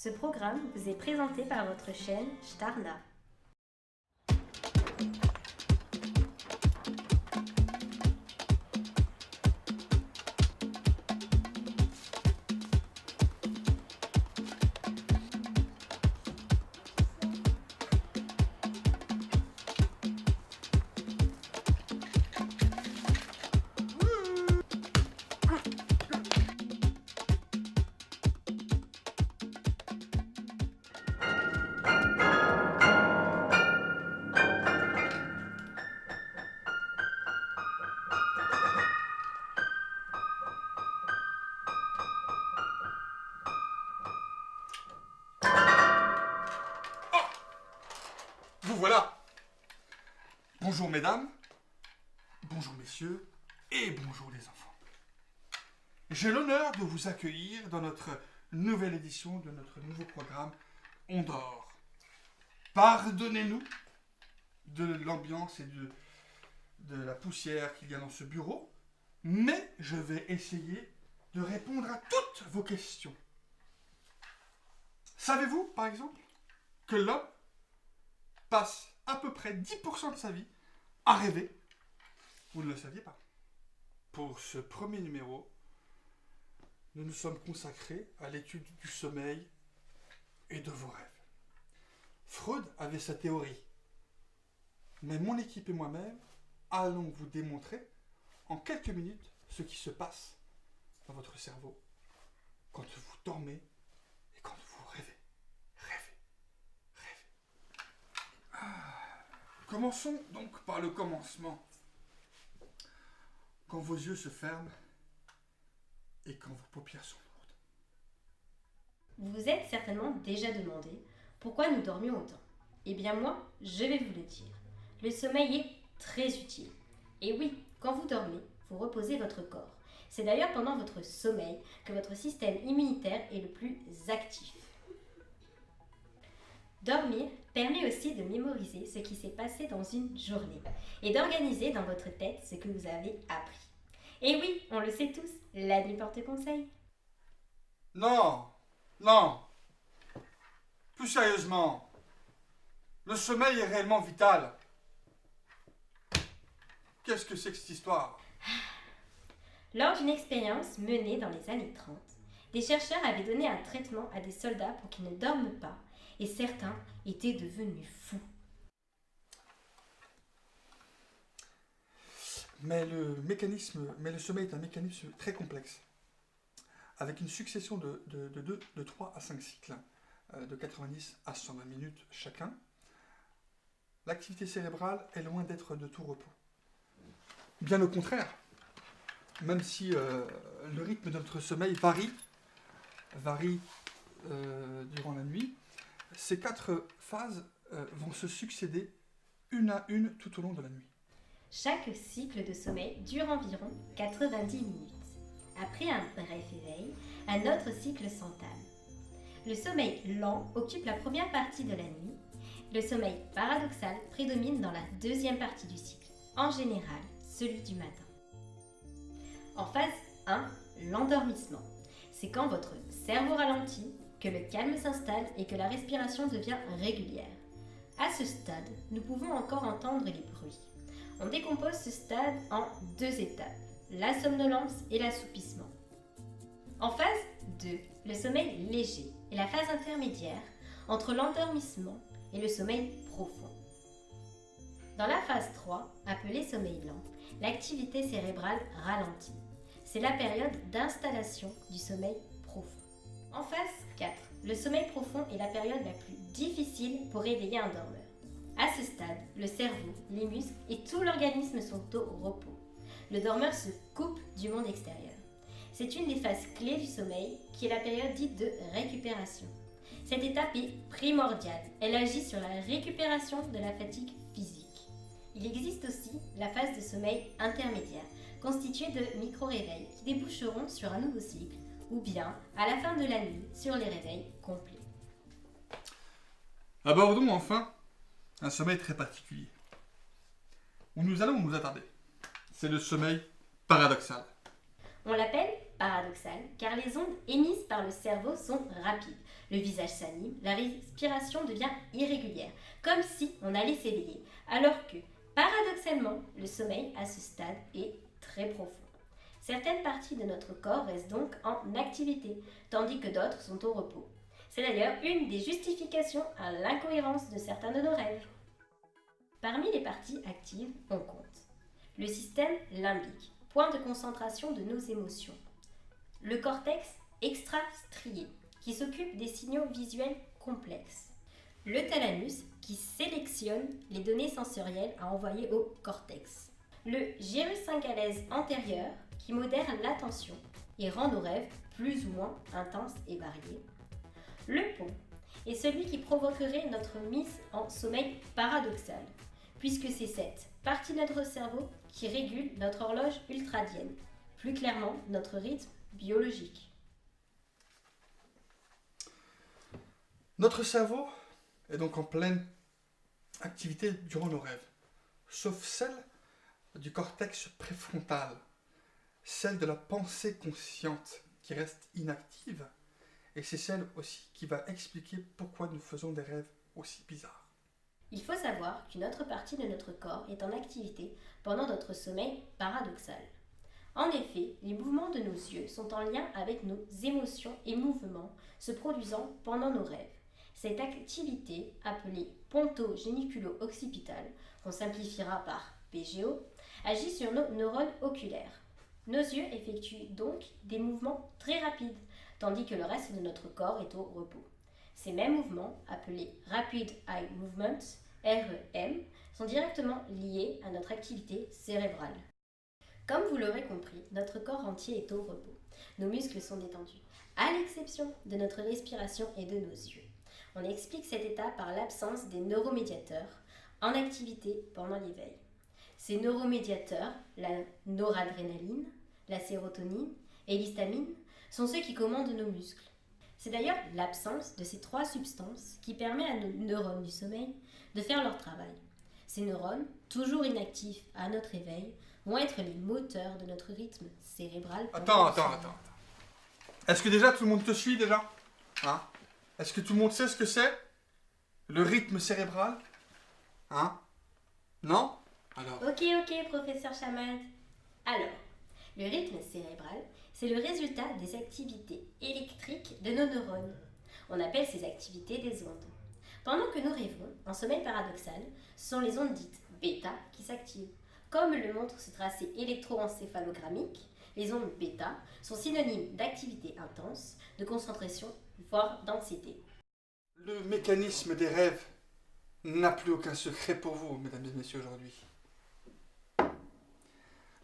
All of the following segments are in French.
Ce programme vous est présenté par votre chaîne Shtarna. Vous voilà. Bonjour mesdames, bonjour messieurs et bonjour les enfants. J'ai l'honneur de vous accueillir dans notre nouvelle édition de notre nouveau programme On dort. Pardonnez-nous de l'ambiance et de la poussière qu'il y a dans ce bureau, mais je vais essayer de répondre à toutes vos questions. Savez-vous, par exemple, que l'homme passe à peu près 10% de sa vie à rêver? Vous ne le saviez pas. Pour ce premier numéro, nous nous sommes consacrés à l'étude du sommeil et de vos rêves. Freud avait sa théorie, mais mon équipe et moi-même allons vous démontrer en quelques minutes ce qui se passe dans votre cerveau quand vous dormez et quand vous rêvez. Commençons donc par le commencement. Quand vos yeux se ferment et quand vos paupières sont lourdes. Vous vous êtes certainement déjà demandé pourquoi nous dormions autant. Eh bien moi, je vais vous le dire. Le sommeil est très utile. Et oui, quand vous dormez, vous reposez votre corps. C'est d'ailleurs pendant votre sommeil que votre système immunitaire est le plus actif. Dormir permet aussi de mémoriser ce qui s'est passé dans une journée et d'organiser dans votre tête ce que vous avez appris. Et oui, on le sait tous, la nuit porte conseil. Non. Plus sérieusement, le sommeil est réellement vital. Qu'est-ce que c'est que cette histoire? Lors d'une expérience menée dans les années 30, des chercheurs avaient donné un traitement à des soldats pour qu'ils ne dorment pas et certains étaient devenus fous. Mais le sommeil est un mécanisme très complexe, avec une succession de 3 à 5 cycles, de 90 à 120 minutes chacun. L'activité cérébrale est loin d'être de tout repos. Bien au contraire, même si le rythme de notre sommeil varie durant la nuit, ces 4 phases vont se succéder une à une tout au long de la nuit. Chaque cycle de sommeil dure environ 90 minutes. Après un bref éveil, un autre cycle s'entame. Le sommeil lent occupe la première partie de la nuit. Le sommeil paradoxal prédomine dans la deuxième partie du cycle, en général celui du matin. En phase 1, l'endormissement. C'est quand votre cerveau ralentit, que le calme s'installe et que la respiration devient régulière. À ce stade, nous pouvons encore entendre les bruits. On décompose ce stade en 2 étapes, la somnolence et l'assoupissement. En phase 2, le sommeil léger est la phase intermédiaire entre l'endormissement et le sommeil profond. Dans la phase 3, appelée sommeil lent, l'activité cérébrale ralentit. C'est la période d'installation du sommeil profond. En phase 4, le sommeil profond est la période la plus difficile pour réveiller un dormeur. À ce stade, le cerveau, les muscles et tout l'organisme sont au repos. Le dormeur se coupe du monde extérieur. C'est une des phases clés du sommeil qui est la période dite de récupération. Cette étape est primordiale. Elle agit sur la récupération de la fatigue physique. Il existe aussi la phase de sommeil intermédiaire, constituée de micro-réveils qui déboucheront sur un nouveau cycle ou bien, à la fin de la nuit, sur les réveils complets. Abordons enfin un sommeil très particulier, où nous allons nous attarder. C'est le sommeil paradoxal. On l'appelle paradoxal car les ondes émises par le cerveau sont rapides. Le visage s'anime, la respiration devient irrégulière, comme si on allait s'éveiller, alors que, paradoxalement, le sommeil à ce stade est très profond. Certaines parties de notre corps restent donc en activité, tandis que d'autres sont au repos. C'est d'ailleurs une des justifications à l'incohérence de certains de nos rêves. Parmi les parties actives, on compte le système limbique, point de concentration de nos émotions. Le cortex extrastrié, qui s'occupe des signaux visuels complexes. Le thalamus, qui sélectionne les données sensorielles à envoyer au cortex. Le gyrus synghalèse antérieur, qui modère l'attention et rend nos rêves plus ou moins intenses et variés. Le pont est celui qui provoquerait notre mise en sommeil paradoxal, puisque c'est cette partie de notre cerveau qui régule notre horloge ultradienne, plus clairement notre rythme biologique. Notre cerveau est donc en pleine activité durant nos rêves, sauf celle du cortex préfrontal, celle de la pensée consciente qui reste inactive, et c'est celle aussi qui va expliquer pourquoi nous faisons des rêves aussi bizarres. Il faut savoir qu'une autre partie de notre corps est en activité pendant notre sommeil paradoxal. En effet, les mouvements de nos yeux sont en lien avec nos émotions et mouvements se produisant pendant nos rêves. Cette activité, appelée ponto-géniculo-occipital, qu'on simplifiera par PGO, agit sur nos neurones oculaires. Nos yeux effectuent donc des mouvements très rapides, tandis que le reste de notre corps est au repos. Ces mêmes mouvements, appelés Rapid Eye Movements, REM, sont directement liés à notre activité cérébrale. Comme vous l'aurez compris, notre corps entier est au repos. Nos muscles sont détendus, à l'exception de notre respiration et de nos yeux. On explique cet état par l'absence des neuromédiateurs en activité pendant l'éveil. Ces neuromédiateurs, la noradrénaline, la sérotonine et l'histamine, sont ceux qui commandent nos muscles. C'est d'ailleurs l'absence de ces trois substances qui permet à nos neurones du sommeil de faire leur travail. Ces neurones, toujours inactifs à notre éveil, vont être les moteurs de notre rythme cérébral. Attends. Est-ce que déjà tout le monde te suit déjà? Hein? Est-ce que tout le monde sait ce que c'est? Le rythme cérébral? Hein? Non? Alors? Ok, professeur Chamad. Alors, le rythme cérébral, c'est le résultat des activités électriques de nos neurones. On appelle ces activités des ondes. Pendant que nous rêvons, en sommeil paradoxal, ce sont les ondes dites bêta qui s'activent. Comme le montre ce tracé électroencéphalogrammique, les ondes bêta sont synonymes d'activité intense, de concentration, voire d'anxiété. Le mécanisme des rêves n'a plus aucun secret pour vous, mesdames et messieurs, aujourd'hui.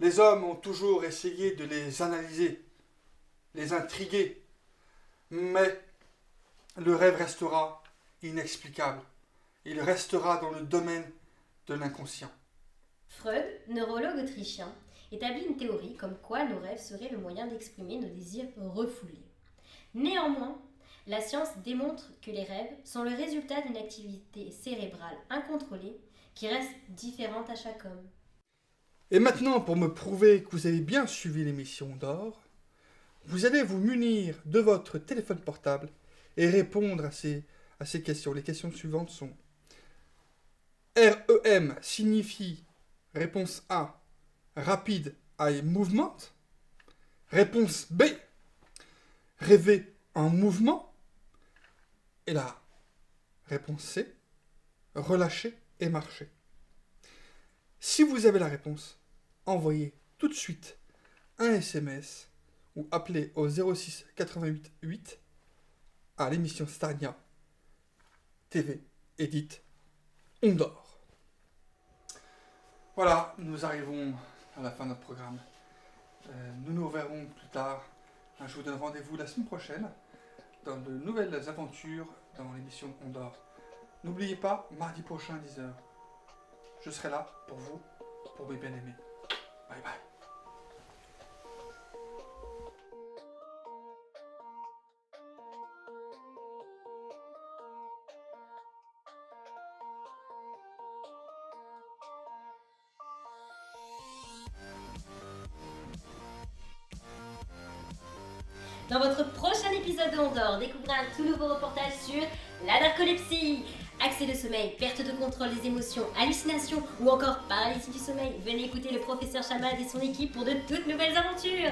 Les hommes ont toujours essayé de les analyser, les intriguer, mais le rêve restera inexplicable. Il restera dans le domaine de l'inconscient. Freud, neurologue autrichien, établit une théorie comme quoi nos rêves seraient le moyen d'exprimer nos désirs refoulés. Néanmoins, la science démontre que les rêves sont le résultat d'une activité cérébrale incontrôlée qui reste différente à chaque homme. Et maintenant, pour me prouver que vous avez bien suivi l'émission d'or, vous allez vous munir de votre téléphone portable et répondre à ces questions. Les questions suivantes sont: REM signifie, réponse A, Rapid Eye Movement. Réponse B, rêver en mouvement. Et la réponse C, relâcher et marcher. Si vous avez la réponse, envoyez tout de suite un SMS ou appelez au 06 88 8 à l'émission Starnia TV et dites on dort. Voilà, nous arrivons à la fin de notre programme. Nous nous reverrons plus tard. Je vous donne rendez-vous la semaine prochaine dans de nouvelles aventures dans l'émission On dort. N'oubliez pas, mardi prochain 10h, je serai là pour vous, pour mes bien-aimés. Bye bye. Dans votre prochain épisode de Ondor, découvrez un tout nouveau reportage sur la narcolepsie. Accès de sommeil, perte de contrôle des émotions, hallucinations ou encore paralysie du sommeil. Venez écouter le professeur Chamad et son équipe pour de toutes nouvelles aventures.